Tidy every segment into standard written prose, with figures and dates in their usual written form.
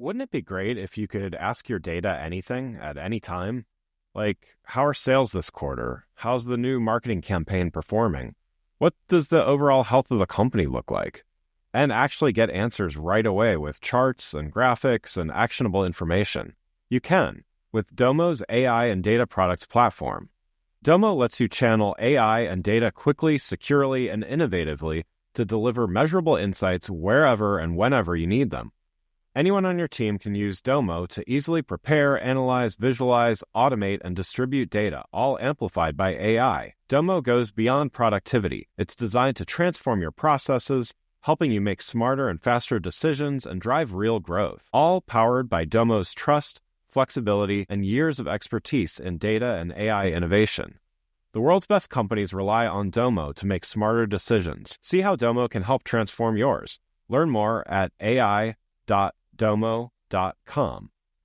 Wouldn't it be great if you could ask your data anything at any time? Like, how are sales this quarter? How's the new marketing campaign performing? What does the overall health of the company look like? And actually get answers right away with charts and graphics and actionable information. You can with Domo's AI and data products platform. Domo lets you channel AI and data quickly, securely, and innovatively to deliver measurable insights wherever and whenever you need them. Anyone on your team can use Domo to easily prepare, analyze, visualize, automate, and distribute data, all amplified by AI. Domo goes beyond productivity. It's designed to transform your processes, helping you make smarter and faster decisions and drive real growth. All powered by Domo's trust, flexibility, and years of expertise in data and AI innovation. The world's best companies rely on Domo to make smarter decisions. See how Domo can help transform yours. Learn more at ai.domo.com.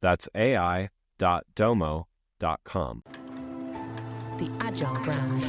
That's ai.domo.com. The Agile Brand.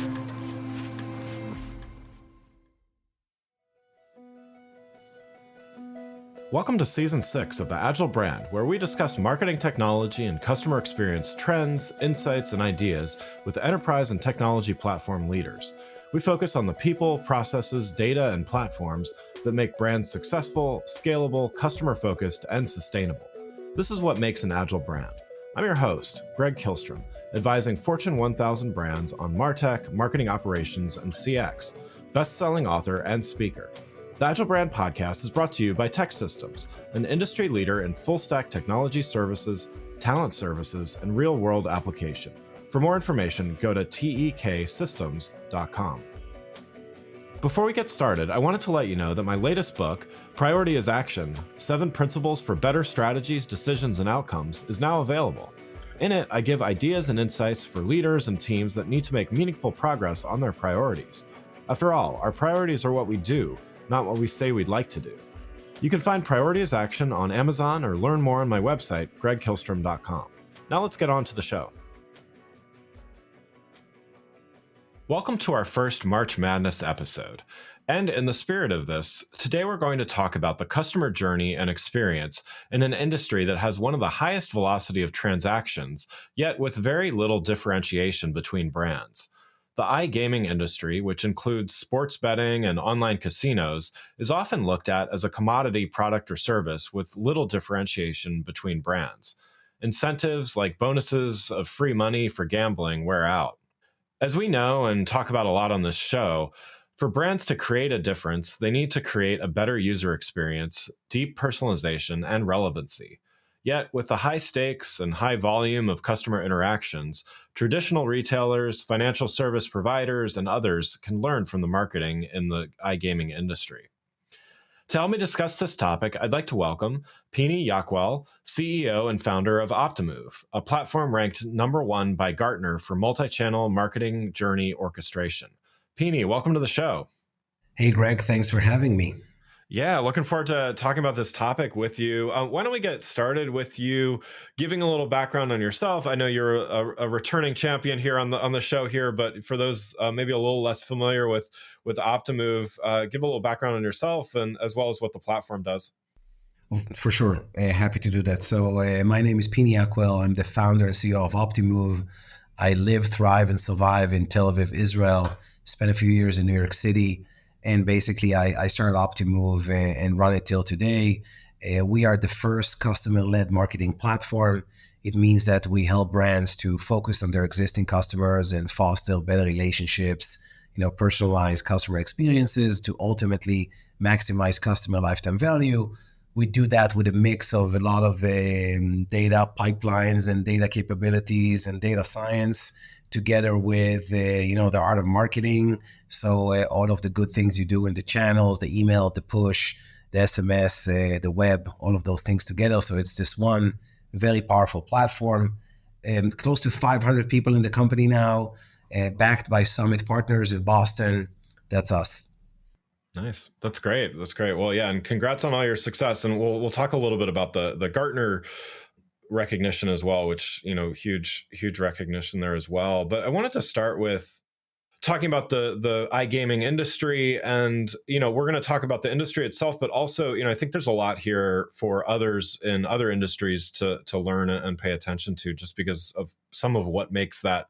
Welcome to Season 6 of the Agile Brand, where we discuss marketing technology and customer experience trends, insights, and ideas with enterprise and technology platform leaders. We focus on the people, processes, data, and platforms that make brands successful, scalable, customer-focused, and sustainable. This is what makes an Agile brand. I'm your host, Greg Kihlstrom, advising Fortune 1000 brands on MarTech, marketing operations, and CX, best-selling author and speaker. The Agile Brand Podcast is brought to you by TechSystems, an industry leader in full-stack technology services, talent services, and real-world application. For more information, go to teksystems.com. Before we get started, I wanted to let you know that my latest book, Priority is Action: 7 Principles for Better Strategies, Decisions, and Outcomes, is now available. In it, I give ideas and insights for leaders and teams that need to make meaningful progress on their priorities. After all, our priorities are what we do, not what we say we'd like to do. You can find Priority is Action on Amazon or learn more on my website, gregkihlstrom.com. Now let's get on to the show. Welcome to our first March Madness episode. And in the spirit of this, today we're going to talk about the customer journey and experience in an industry that has one of the highest velocity of transactions, yet with very little differentiation between brands. The iGaming industry, which includes sports betting and online casinos, is often looked at as a commodity product or service with little differentiation between brands. Incentives like bonuses of free money for gambling wear out. As we know and talk about a lot on this show, for brands to create a difference, they need to create a better user experience, deep personalization, and relevancy. Yet, with the high stakes and high volume of customer interactions, traditional retailers, financial service providers, and others can learn from the marketing in the iGaming industry. To help me discuss this topic, I'd like to welcome Pini Yakuel, CEO and founder of Optimove, a platform ranked #1 by Gartner for multi-channel marketing journey orchestration. Pini, welcome to the show. Hey, Greg, thanks for having me. Yeah, looking forward to talking about this topic with you. Why don't we get started with you giving a little background on yourself? I know you're a returning champion here on the show here, but for those maybe a little less familiar with Optimove, give a little background on yourself and as well as what the platform does. For sure, happy to do that. So my name is Pini Yakuel. I'm the founder and CEO of Optimove. I live, thrive, and survive in Tel Aviv, Israel. Spent a few years in New York City. And basically, I started Optimove and run it till today. We are the first customer-led marketing platform. It means that we help brands to focus on their existing customers and foster better relationships, personalize customer experiences to ultimately maximize customer lifetime value. We do that with a mix of a lot of data pipelines and data capabilities and data science, together with the art of marketing. So all of the good things you do in the channels, the email, the push, the SMS, the web, all of those things together. So it's this one very powerful platform. Close to 500 people in the company now, backed by Summit Partners in Boston. That's us. Nice. That's great. That's great. Well, yeah, and congrats on all your success. And we'll talk a little bit about the Gartner recognition as well, which, huge recognition there as well. But I wanted to start with talking about the iGaming industry, and we're going to talk about the industry itself, but also I think there's a lot here for others in other industries to learn and pay attention to, just because of some of what makes that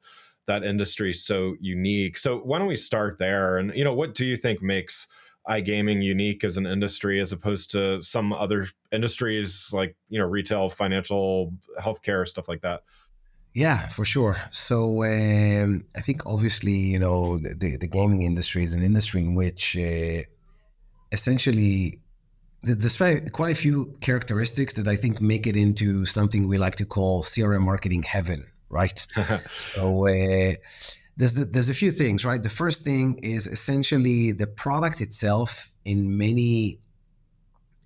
industry so unique. So why don't we start there? And what do you think makes iGaming unique as an industry as opposed to some other industries like retail, financial, healthcare, stuff like that? Yeah, for sure. So I think obviously, the gaming industry is an industry in which essentially there's quite a few characteristics that I think make it into something we like to call CRM marketing heaven, right? So there's a few things, right? The first thing is essentially the product itself. In many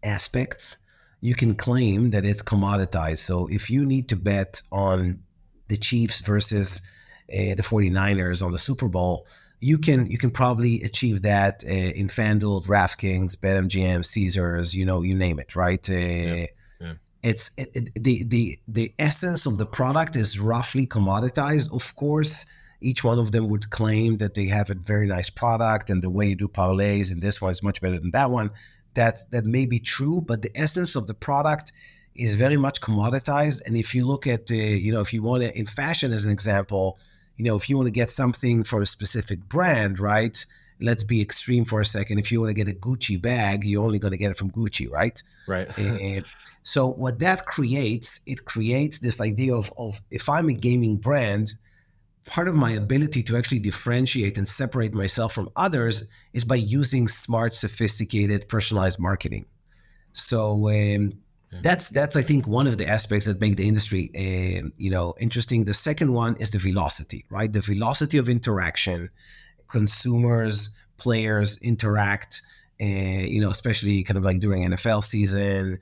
aspects, you can claim that it's commoditized. So if you need to bet on the Chiefs versus the 49ers on the Super Bowl, you can probably achieve that in FanDuel, DraftKings, BetMGM, Caesars, you name it, right? Yeah. Yeah. The essence of the product is roughly commoditized. Of course, each one of them would claim that they have a very nice product and the way you do parlays and this one is much better than that one. That may be true, but the essence of the product is very much commoditized. And if you look at if you want to, in fashion as an example, if you want to get something for a specific brand, right? Let's be extreme for a second. If you want to get a Gucci bag, you're only going to get it from Gucci, right? Right. Uh, so what that creates, it creates this idea of if I'm a gaming brand, part of my ability to actually differentiate and separate myself from others is by using smart, sophisticated, personalized marketing. So Yeah. that's I think one of the aspects that make the industry interesting. The second one is the velocity, right? The velocity of interaction. Consumers, players interact, especially kind of like during NFL season.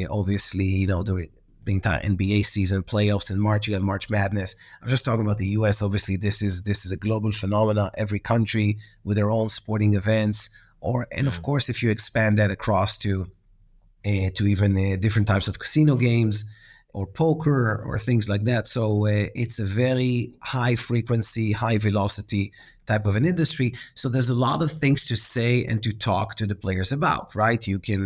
Obviously, during being time NBA season, playoffs in March, you got March Madness. I'm just talking about the U.S. Obviously, this is a global phenomena. Every country with their own sporting events, and Yeah. of course, if you expand that across to even different types of casino games or poker or things like that. So it's a very high frequency, high velocity type of an industry. So there's a lot of things to say and to talk to the players about, right? You can,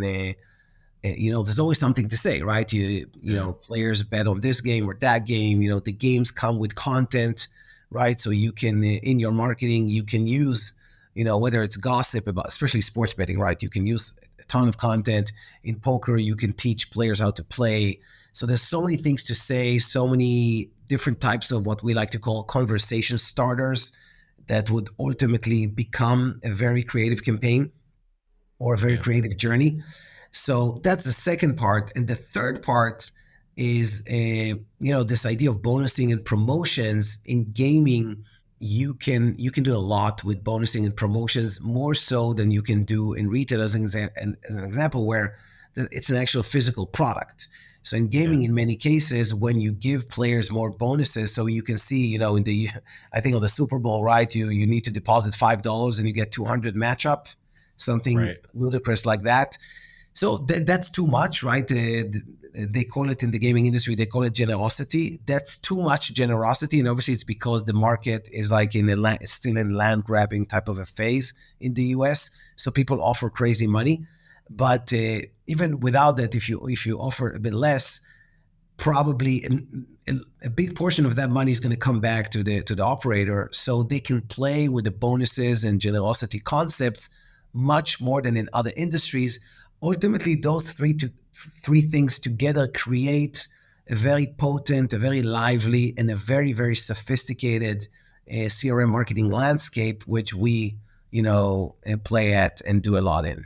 there's always something to say, right? Yeah. Players bet on this game or that game. The games come with content, right? So you can, in your marketing, you can use, whether it's gossip about, especially sports betting, right? You can use a ton of content. In poker, you can teach players how to play. So there's so many things to say, so many different types of what we like to call conversation starters that would ultimately become a very creative campaign or a very Yeah. creative journey. So that's the second part. And the third part is, this idea of bonusing and promotions in gaming. You can do a lot with bonusing and promotions, more so than you can do in retail, as an example, where it's an actual physical product. So in Yeah. gaming, in many cases, when you give players more bonuses, so you can see, I think on the Super Bowl, right? You need to deposit $5 and you get 200 matchup, something Right. ludicrous like that. So that's too much, right? They call it in the gaming industry, they call it generosity. That's too much generosity, and obviously it's because the market is like it's still in land grabbing type of a phase in the U.S. So people offer crazy money, but even without that, if you offer a bit less, probably a big portion of that money is going to come back to the operator, so they can play with the bonuses and generosity concepts much more than in other industries. Ultimately, those three things together create a very potent, a very lively, and a very very sophisticated CRM marketing landscape, which we play at and do a lot in.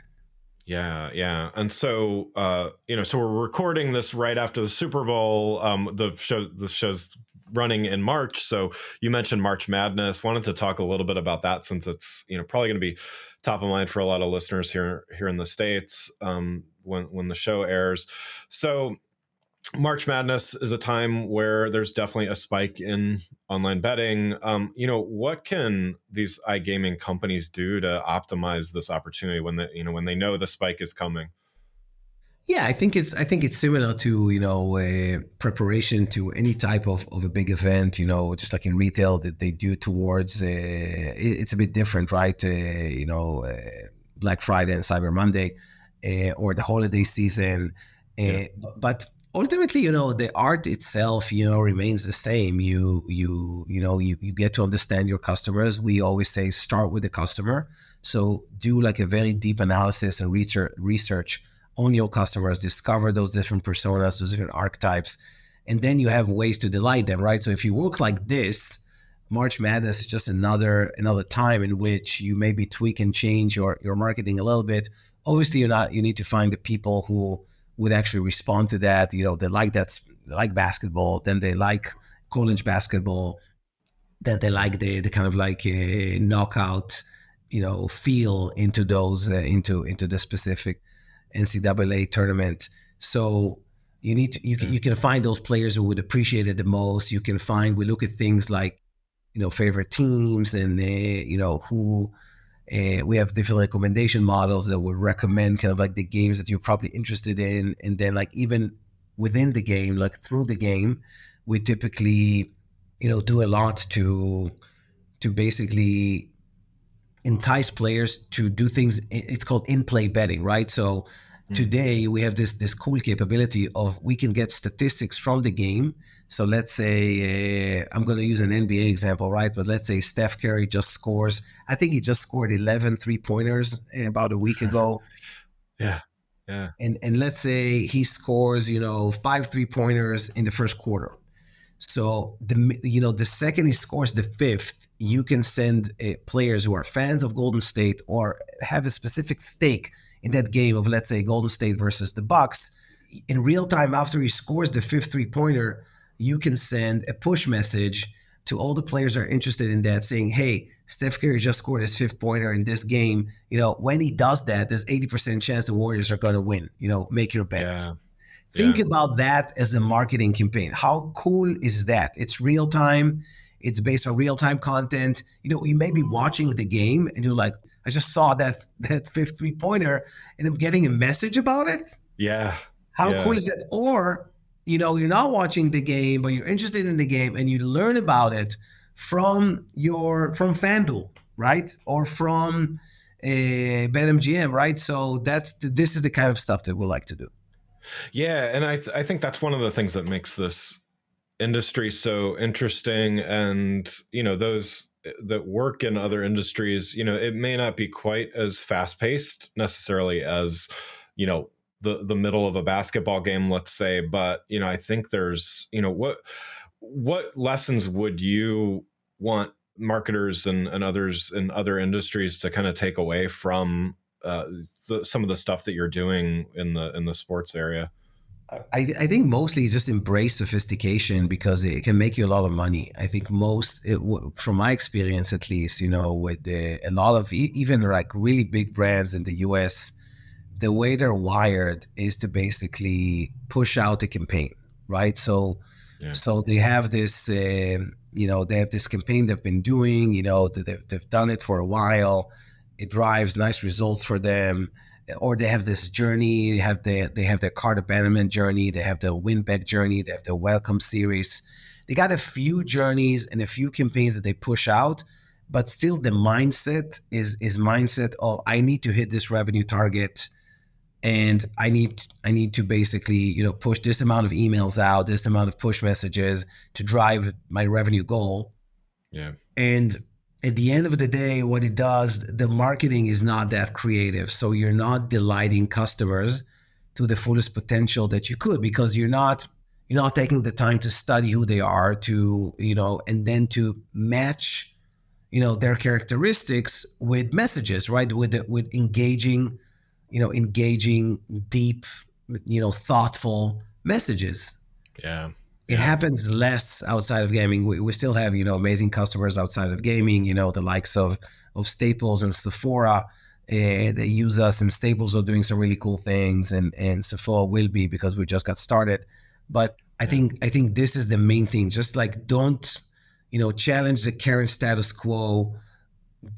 Yeah, yeah. And so so we're recording this right after the Super Bowl. The show's running in March. So you mentioned March Madness. Wanted to talk a little bit about that, since it's probably going to be top of mind for a lot of listeners here in the States when the show airs. So March Madness is a time where there's definitely a spike in online betting. What can these iGaming companies do to optimize this opportunity when they know the spike is coming? Yeah, I think it's similar to preparation to any type of a big event. Just like in retail that they do towards it's a bit different, right? Black Friday and Cyber Monday, or the holiday season. Yeah. But ultimately, the art itself, remains the same. You get to understand your customers. We always say start with the customer. So do like a very deep analysis and research on your customers, discover those different personas, those different archetypes, and then you have ways to delight them, right? So if you work like this, March Madness is just another time in which you maybe tweak and change your marketing a little bit. Obviously, you need to find the people who would actually respond to that. They like they like basketball, then they like college basketball, that they like the kind of like a knockout, feel into those into the specific NCAA tournament. So Yeah. you can find those players who would appreciate it the most. We look at things like favorite teams and who we have different recommendation models that would recommend kind of like the games that you're probably interested in, and then like even within the game, like through the game, we typically do a lot to basically entice players to do things. It's called in-play betting, right? So Mm. today we have this cool capability of we can get statistics from the game. So let's say I'm going to use an NBA example, right? But let's say Steph Curry just scores. I think he just scored 11 3-pointers about a week ago. Yeah. Yeah. And let's say he scores, 5 3-pointers in the first quarter. So the second he scores the fifth, you can send players who are fans of Golden State or have a specific stake in that game of, let's say, Golden State versus the Bucks. In real time, after he scores the fifth 3-pointer, you can send a push message to all the players that are interested in that, saying, "Hey, Steph Curry just scored his fifth pointer in this game. When he does that, there's 80% chance the Warriors are going to win. Make your bet." Yeah. Think Yeah. about that as a marketing campaign. How cool is that? It's real time. It's based on real time content. You may be watching the game and you're like, I just saw that fifth 3-pointer and I'm getting a message about it. Yeah. How cool Yeah. is that? Or, you're not watching the game, but you're interested in the game and you learn about it from FanDuel, right? Or from BetMGM, right? So this is the kind of stuff that we like to do. Yeah, and I think that's one of the things that makes this industry so interesting. And those that work in other industries, it may not be quite as fast paced necessarily as the middle of a basketball game, let's say. But I think there's what lessons would you want marketers and others in other industries to kind of take away from some of the stuff that you're doing in the sports area? I think mostly just embrace sophistication because it can make you a lot of money. I think from my experience at least, with a lot of even like really big brands in the US, the way they're wired is to basically push out a campaign, right? So, Yeah. so they have this, they have this campaign they've been doing, that they've done it for a while. It drives nice results for them, or they have this journey. They have their cart abandonment journey. They have the win back journey. They have the welcome series. They got a few journeys and a few campaigns that they push out, but still the mindset is mindset of I need to hit this revenue target, and I need to basically push this amount of emails out, this amount of push messages to drive my revenue goal. Yeah. And at the end of the day, what it does, the marketing is not that creative. So you're not delighting customers to the fullest potential that you could, because you're not taking the time to study who they are, to and then to match their characteristics with messages, right? With engaging, deep, thoughtful messages. Yeah. It Yeah. happens less outside of gaming. We still have amazing customers outside of gaming. The likes of Staples and Sephora. They use us, and Staples are doing some really cool things, and Sephora will be, because we just got started. But Yeah. I think this is the main thing. Just like don't challenge the current status quo.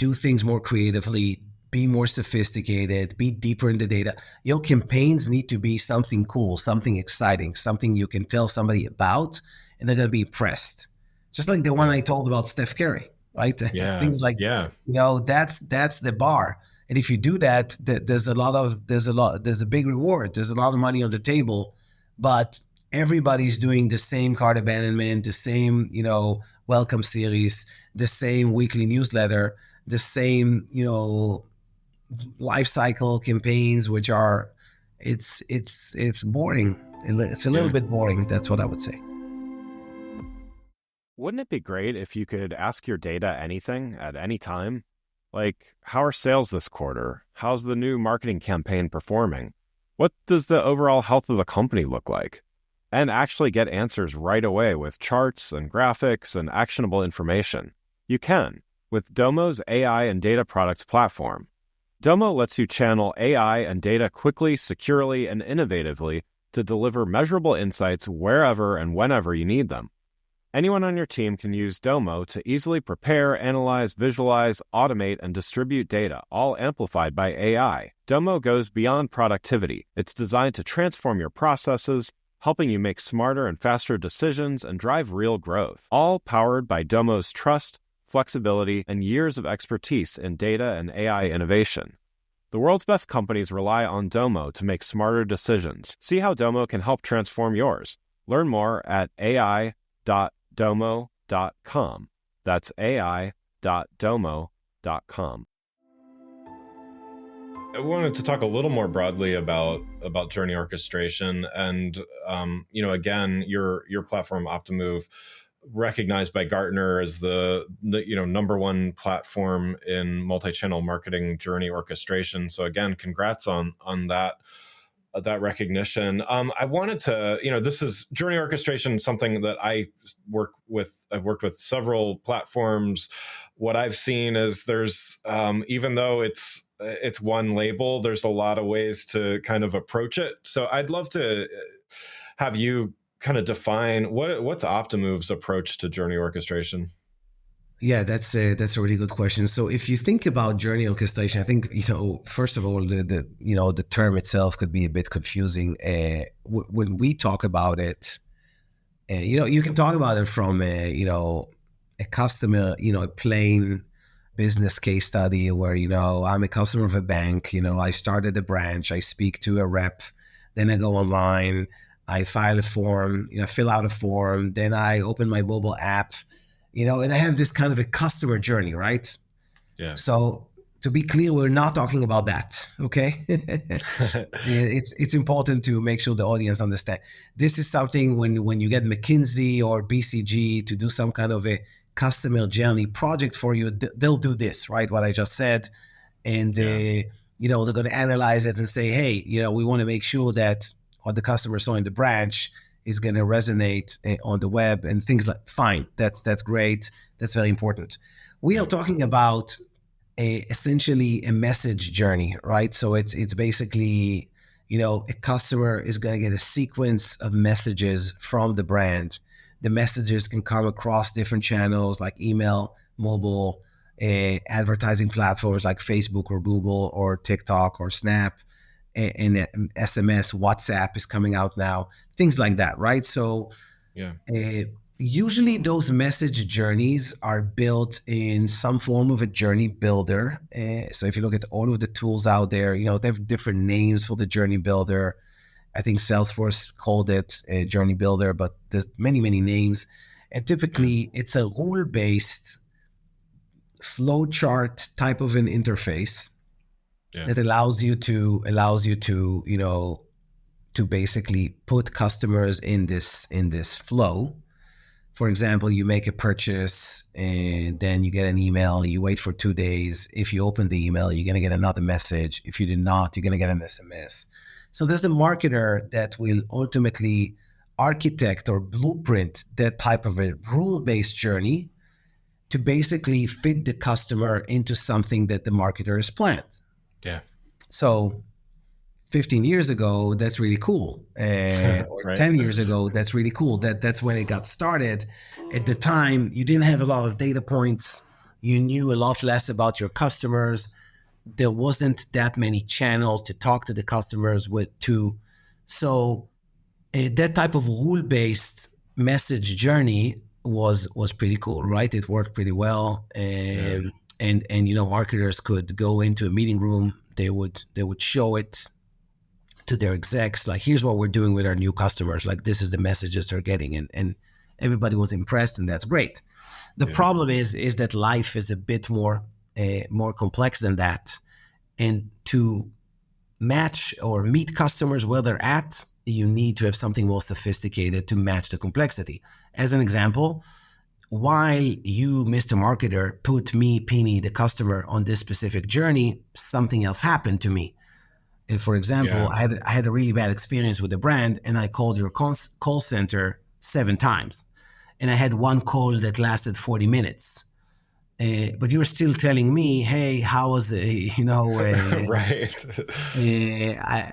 Do things more creatively. be more sophisticated, be deeper in the data. Your campaigns need to be something cool, something exciting, something you can tell somebody about and they're going to be impressed. Just like the one Yeah. I told about Steph Curry, right? Yeah. Things like, Yeah. that's the bar. And if you do that, there's a big reward. There's a lot of money on the table, but everybody's doing the same cart abandonment, the same, welcome series, the same weekly newsletter, the same, life cycle campaigns, which are, it's boring. It's a little Yeah. bit boring. That's what I would say. Wouldn't it be great if you could ask your data anything at any time? Like, how are sales this quarter? How's the new marketing campaign performing? What does the overall health of the company look like? And actually get answers right away with charts and graphics and actionable information. You can with Domo's AI and data products platform. Domo lets you channel AI and data quickly, securely, and innovatively to deliver measurable insights wherever and whenever you need them. Anyone on your team can use Domo to easily prepare, analyze, visualize, automate, and distribute data, all amplified by AI. Domo goes beyond productivity. It's designed to transform your processes, helping you make smarter and faster decisions and drive real growth, all powered by Domo's trust, flexibility, and years of expertise in data and AI innovation. The world's best companies rely on Domo to make smarter decisions. See how Domo can help transform yours. Learn more at ai.domo.com. That's ai.domo.com. I wanted to talk a little more broadly about journey orchestration, and again, your platform Optimove, recognized by Gartner as the number one platform in multi-channel marketing journey orchestration. So again, congrats on that recognition. I wanted to, this is journey orchestration, something that I've worked with several platforms. What I've seen is there's, even though it's one label, there's a lot of ways to kind of approach it. So I'd love to have you kind of define what's Optimove's approach to journey orchestration. Yeah, that's a really good question. So if you think about journey orchestration, I think, first of all, the term itself could be a bit confusing. When we talk about it, you can talk about it from a customer, a plain business case study where, I'm a customer of a bank, I started a branch, I speak to a rep, then I go online, I file a form, fill out a form, then I open my mobile app, and I have this kind of a customer journey, right? Yeah. So to be clear, we're not talking about that, okay? It's important to make sure the audience understand. This is something when you get McKinsey or BCG to do some kind of a customer journey project for you, they'll do this, right? What I just said. And, they're going to analyze it and say, hey, we want to make sure that what the customer saw in the branch is going to resonate on the web and things like, fine, that's great. That's very important. We are talking about essentially a message journey, right? So it's basically, a customer is going to get a sequence of messages from the brand. The messages can come across different channels like email, mobile, advertising platforms like Facebook or Google or TikTok or Snap, and SMS, WhatsApp is coming out now, things like that, right? So Yeah. Usually those message journeys are built in some form of a journey builder. So if you look at all of the tools out there, they have different names for the journey builder. I think Salesforce called it a journey builder, but there's many, many names. And typically it's a rule-based flowchart type of an interface that allows you to, to basically put customers in this flow. For example, you make a purchase and then you get an email, you wait for 2 days. If you open the email, you're going to get another message. If you did not, you're going to get an SMS. So there's a marketer that will ultimately architect or blueprint that type of a rule-based journey to basically fit the customer into something that the marketer has planned. Yeah. So 15 years ago, that's really cool. Or Right. 10 years ago, that's really cool. That's when it got started. At the time, you didn't have a lot of data points. You knew a lot less about your customers. there wasn't that many channels to talk to the customers with too. So that type of rule-based message journey was pretty cool, right? It worked pretty well, Yeah. and marketers could go into a meeting room. They would show it to their execs, like, here's what we're doing with our new customers. Like, this is the messages they're getting, and everybody was impressed, and that's great. The Yeah. problem is that life is a bit more complex than that, and to match or meet customers where they're at, you need to have something more sophisticated to match the complexity. As an example, while you, Mr. Marketer, put me, Pini, the customer, on this specific journey, something else happened to me. For example, Yeah. I had a really bad experience with a brand, and I called your call center 7 times, and I had one call that lasted 40 minutes. But you were still telling me, hey, how was Right.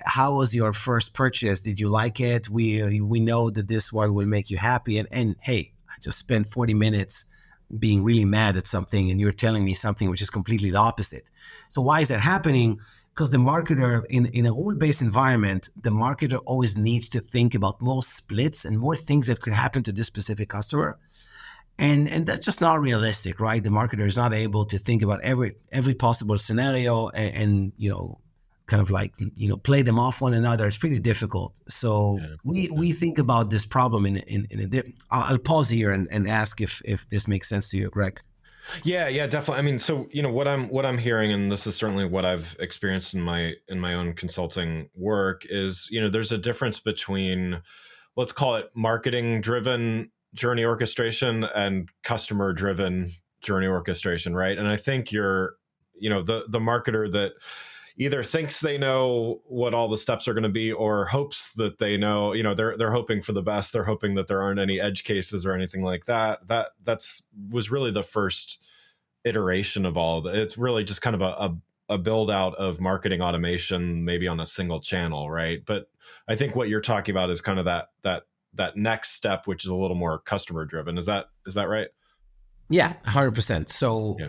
how was your first purchase? Did you like it? We know that this one will make you happy. And hey, I just spent 40 minutes being really mad at something, and you're telling me something which is completely the opposite. So why is that happening? Because the marketer in a rule-based environment, the marketer always needs to think about more splits and more things that could happen to this specific customer. And that's just not realistic, right? The marketer is not able to think about every possible scenario and kind of like play them off one another. It's pretty difficult. So Yeah. we think about this problem in a I'll pause here and ask if this makes sense to you, Greg. Yeah, definitely. I mean, so what I'm hearing, and this is certainly what I've experienced in my own consulting work, is there's a difference between, let's call it, marketing driven journey orchestration and customer driven journey orchestration, right? And I think you're the marketer that either thinks they know what all the steps are going to be, or hopes that they know. They're hoping for the best. They're hoping that there aren't any edge cases or anything like that. That's was really the first iteration of all of it. It's really just kind of a build out of marketing automation, maybe on a single channel, right? But I think what you're talking about is kind of that next step, which is a little more customer driven. Is that right? Yeah, 100%. So Yeah.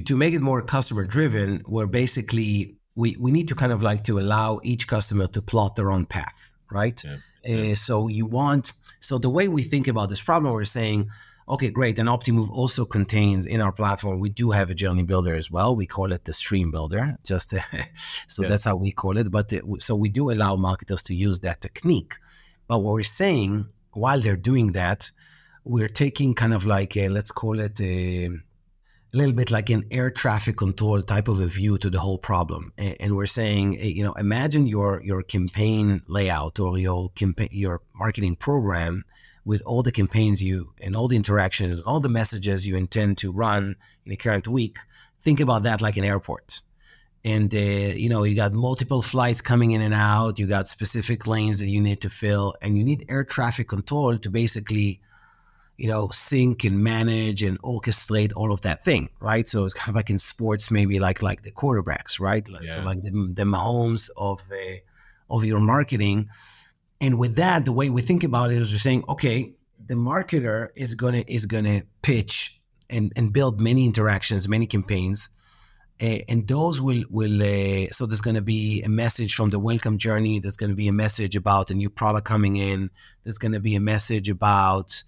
to make it more customer driven, we're basically we need to kind of like to allow each customer to plot their own path, right? Yeah. Yeah. So the way we think about this problem, we're saying, okay, great. And Optimove also contains in our platform, we do have a journey builder as well. We call it the stream builder, so Yeah. that's how we call it. But so we do allow marketers to use that technique. But what we're saying while they're doing that, we're taking kind of like let's call it a little bit like an air traffic control type of a view to the whole problem. And we're saying, imagine your campaign layout or your marketing program with all the campaigns and all the interactions, all the messages you intend to run in a current week. Think about that like an airport. And, you got multiple flights coming in and out. You got specific lanes that you need to fill, and you need air traffic control to basically sync and manage and orchestrate all of that thing, right? So it's kind of like in sports, maybe like the quarterbacks, right? So Yeah. like the Mahomes of your marketing. And with that, the way we think about it is we're saying, okay, the marketer is gonna pitch and build many interactions, many campaigns, and those will so there's going to be a message from the welcome journey. There's going to be a message about a new product coming in. There's going to be a message about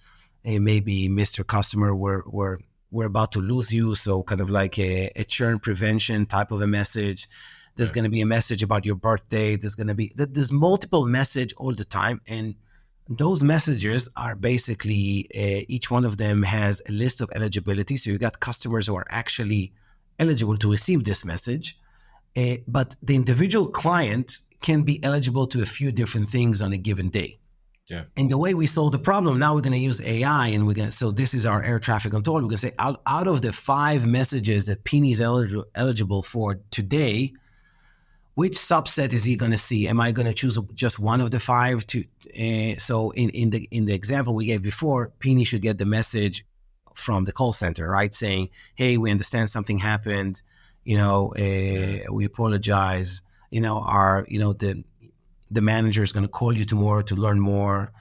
maybe Mr. Customer, we're about to lose you, so kind of like a churn prevention type of a message. There's going to be a message about your birthday. There's multiple message all the time, and those messages are basically each one of them has a list of eligibility. So you got customers who are actually eligible to receive this message, but the individual client can be eligible to a few different things on a given day. Yeah. And the way we solve the problem, now we're going to use AI, and so this is our air traffic control. We're going to say out of the 5 messages that Pini is eligible for today, which subset is he going to see? Am I going to choose just one of the 5 to? So in the example we gave before, Pini should get the message from the call center, right? Saying, hey, we understand something happened. We apologize. The manager is going to call you tomorrow to learn more.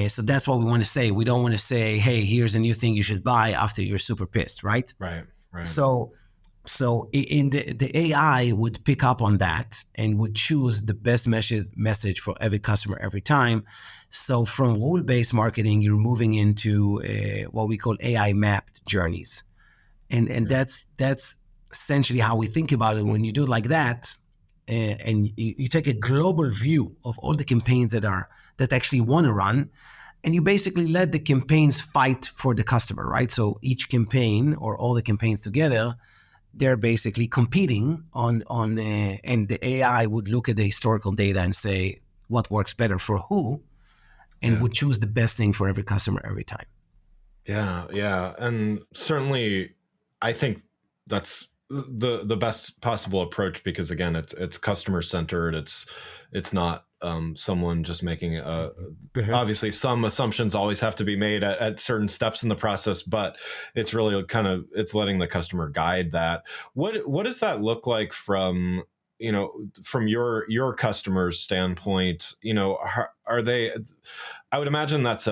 So that's what we want to say. We don't want to say, hey, here's a new thing you should buy after you're super pissed, right? Right. So So in the AI would pick up on that and would choose the best message for every customer every time. So from rule-based marketing, you're moving into what we call AI mapped journeys. And that's essentially how we think about it. When you do it like that, and you take a global view of all the campaigns that actually want to run, and you basically let the campaigns fight for the customer, right? So each campaign or all the campaigns together, they're basically competing and the AI would look at the historical data and say what works better for who, and Yeah. would choose the best thing for every customer every time. Yeah, yeah, and certainly, I think that's the best possible approach because again, it's customer centered. It's not someone just making a. Obviously, some assumptions always have to be made at certain steps in the process, but it's really kind of it's letting the customer guide that. What does that look like from from your customers' standpoint? Are they? I would imagine that's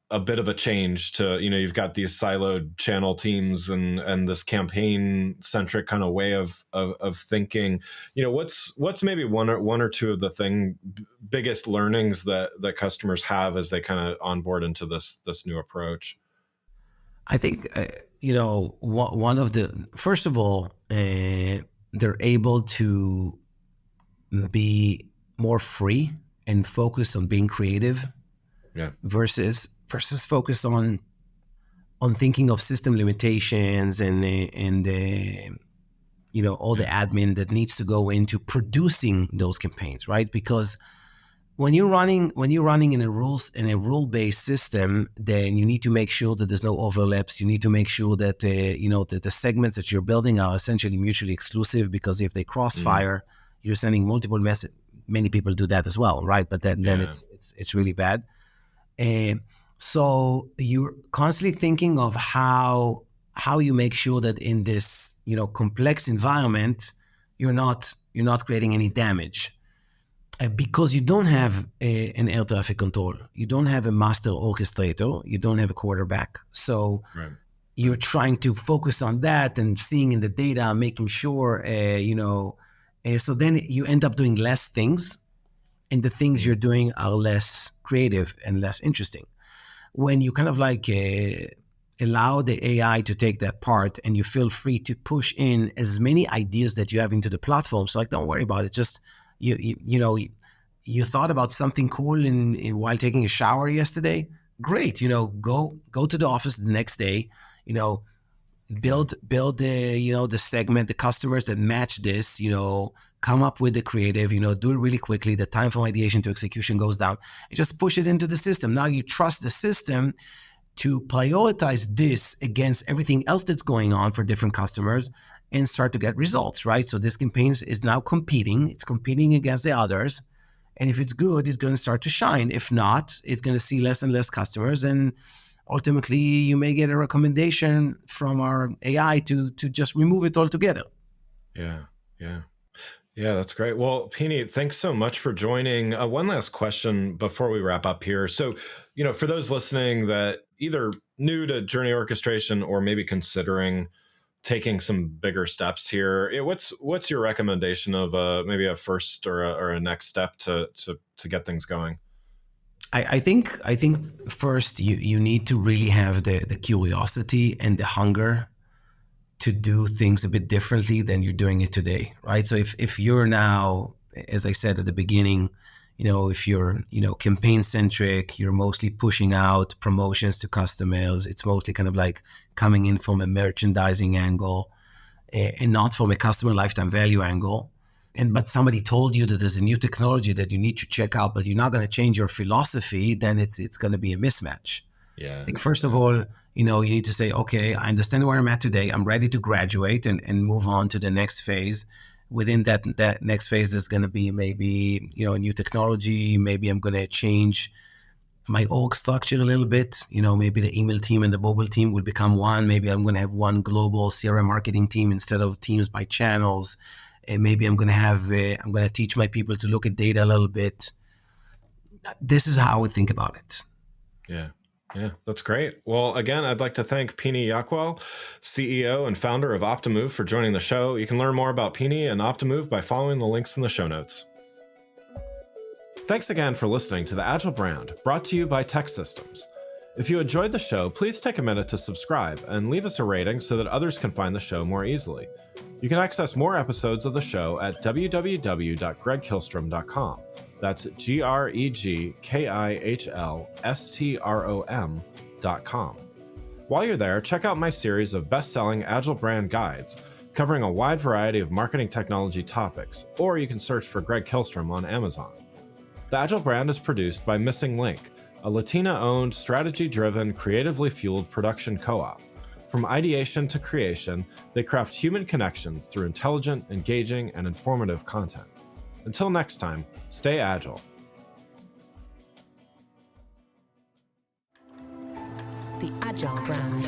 a bit of a change to you've got these siloed channel teams and this campaign centric kind of way of thinking. What's maybe one or two of the biggest learnings that customers have as they kind of onboard into this new approach? I think one of the first of all, they're able to be more free and focus on being creative Yeah. versus focus on thinking of system limitations and all the Yeah. admin that needs to go into producing those campaigns, right? Because when you're running in a rule based system, then you need to make sure that there's no overlaps. You need to make sure that that the segments that you're building are essentially mutually exclusive, because if they Mm. crossfire, you're sending multiple messages. Many people do that as well, right? But then Yeah. it's really bad. And so you're constantly thinking of how you make sure that in this complex environment, you're not creating any damage, because you don't have an air traffic control, you don't have a master orchestrator, you don't have a quarterback. So Right. you're Right. trying to focus on that and seeing in the data, making sure, so then you end up doing less things, and the things Mm. you're doing are less creative and less interesting. When you kind of like allow the AI to take that part, and you feel free to push in as many ideas that you have into the platform. So like, don't worry about it. Just you thought about something cool while taking a shower yesterday. Great, go to the office the next day. You know, Yeah. build the segment, the customers that match this. Come up with the creative. Do it really quickly. The time from ideation to execution goes down. You just push it into the system. Now you trust the system to prioritize this against everything else that's going on for different customers and start to get results, right? So this campaign is now competing. It's competing against the others. And if it's good, it's going to start to shine. If not, it's going to see less and less customers. And ultimately, you may get a recommendation from our AI to just remove it altogether. Yeah. Yeah. Yeah, that's great. Well, Pini, thanks so much for joining. One last question before we wrap up here. So, for those listening that either new to journey orchestration or maybe considering taking some bigger steps here, what's your recommendation of maybe a first or a next step to get things going? I think first you need to really have the curiosity and the hunger to do things a bit differently than you're doing it today, right? So if you're now, as I said at the beginning, if you're campaign centric, you're mostly pushing out promotions to customers. It's mostly kind of like coming in from a merchandising angle, and not from a customer lifetime value angle. But somebody told you that there's a new technology that you need to check out, but you're not going to change your philosophy, then it's going to be a mismatch. I Yeah. think first of Yeah. all, you need to say, okay, I understand where I'm at today. I'm ready to graduate and move on to the next phase. Within that next phase, there's going to be maybe a new technology. Maybe I'm going to change my org structure a little bit. Maybe the email team and the mobile team will become one. Maybe I'm going to have one global CRM marketing team instead of teams by channels. And maybe I'm going to teach my people to look at data a little bit. This is how I would think about it. Yeah. Yeah, that's great. Well, again, I'd like to thank Pini Yakuel, CEO and founder of Optimove, for joining the show. You can learn more about Pini and Optimove by following the links in the show notes. Thanks again for listening to the Agile Brand, brought to you by Tech Systems. If you enjoyed the show, please take a minute to subscribe and leave us a rating so that others can find the show more easily. You can access more episodes of the show at www.gregkillstrom.com. That's GregKihlstrom.com. While you're there, check out my series of best-selling Agile Brand guides covering a wide variety of marketing technology topics, or you can search for Greg Kihlstrom on Amazon. The Agile Brand is produced by Missing Link, a Latina-owned, strategy-driven, creatively fueled production co-op. From ideation to creation, they craft human connections through intelligent, engaging, and informative content. Until next time, stay agile. The Agile Brand.